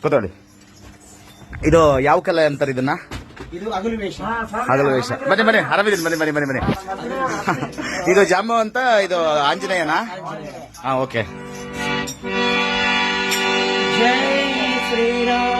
ಕೂತ್ಕೊಳ್ಳಿ. ಇದು ಯಾವ ಕಲೆ ಅಂತಾರೆ ಇದನ್ನ? ಇದು ಹಗಲು ವೇಷ. ಹಗಲು ವೇಷ. ಬನ್ನಿ ಆರಾಮಿದ್ದೀನಿ, ಬನ್ನಿ. ಇದು ಜಾಮು ಅಂತ, ಇದು ಆಂಜನೇಯನಾ? ಹಾ, ಓಕೆ. ಜೈ ಶ್ರೀರಾಮ್.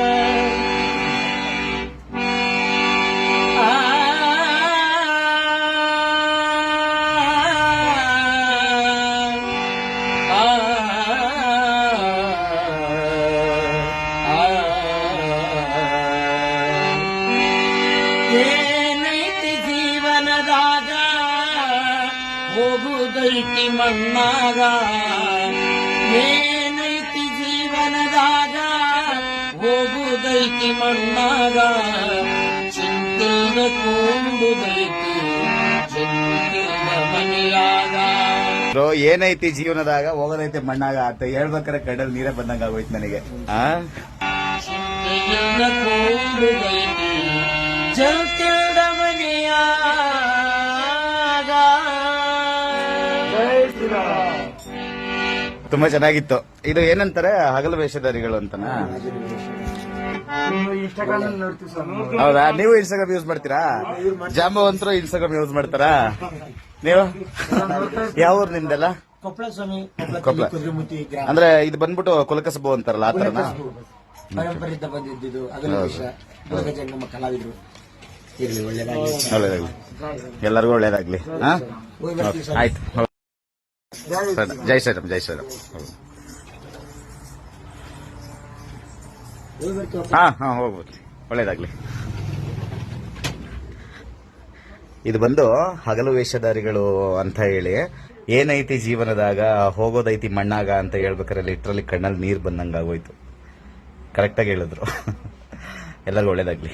ಏನೈತಿ ಜೀವನದಾಗ ಹೋಗುದೈತಿ ಮಣ್ಣಾಗ, ಏನೈತಿ ಜೀವನದಾಗ ಹೋಗುದೈತಿ ಮಣ್ಣಾಗ, ಚಿಂತಿಲ್ದ ಕೂಡುದೈತಿ ಚಿಂತಿಲ್ದ ಮನೆಯಾಗ. ಏನೈತಿ ಜೀವನದಾಗ ಹೋಗೋದೈತಿ ಮಣ್ಣಾಗ ಅಂತ ಹೇಳ್ಬೇಕಾರೆ ಕಡಲ್ ನೀರೇ ಬಂದಂಗ ಆಗೋಯ್ತು ನನಗೆ. ಚಿಂತೆಯಿಲ್ದ ಕೂಡುದೈತಿ ಜಂತಿಲ್ದ ಮನೆಯಾಗ. ತುಂಬಾ ಚೆನ್ನಾಗಿತ್ತು. ಇದು ಏನಂತಾರೆ, ಹಗಲು ವೇಷಧಾರಿಗಳು ಅಂತನಾ? ಹೌದಾ? ನೀವು ಇನ್ಸ್ಟಾಗ್ರಾಮ್ ಯೂಸ್ ಮಾಡ್ತೀರಾ? ಜಾಂಬವಂತರು ಇನ್ಸ್ಟಾಗ್ರಾಮ್ ಯೂಸ್ ಮಾಡ್ತಾರಾ ನೀವು? ಯಾವ ಊರು ನಿಮ್ದೆಲ್ಲ? ಕೊಪ್ಪಳ ಸ್ವಾಮಿ. ಕೊಪ್ಪಳ ಅಂದ್ರೆ ಇದು ಬಂದ್ಬಿಟ್ಟು ಕುಲಕಸಬು ಅಂತಾರಲ್ಲ, ಆ ತರನಾ? ಪರಂಪರೆಯಿಂದ ಬಂದಿದ್ದು ಹಗಲು ವೇಷ. ಜಂಗಮ ಕಲಾವಿದರು. ಇರಲಿ, ಒಳ್ಳೇದಾಗಲಿ. ಎಲ್ಲರಿಗೂ ಒಳ್ಳೇದಾಗ್ಲಿ. ಆಯ್ತು. ಜೈ ಶ್ರೀರಾಮ್. ಹಾ, ಹೋಗ್ಬೋದು. ಒಳ್ಳೇದಾಗ್ಲಿ. ಇದು ಬಂದು ಹಗಲು ವೇಷಧಾರಿಗಳು ಅಂತ ಹೇಳಿ, ಏನೈತಿ ಜೀವನದಾಗ ಹೋಗೋದೈತಿ ಮಣ್ಣಾಗ ಅಂತ ಹೇಳ್ಬೇಕಾದ್ರೆ ಲಿಟ್ರಲಿ ಕಣ್ಣಲ್ಲಿ ನೀರು ಬಂದಂಗ ಆಗೋಯ್ತು. ಕರೆಕ್ಟಾಗಿ ಹೇಳಿದ್ರು. ಎಲ್ಲರಿಗೂ ಒಳ್ಳೇದಾಗ್ಲಿ.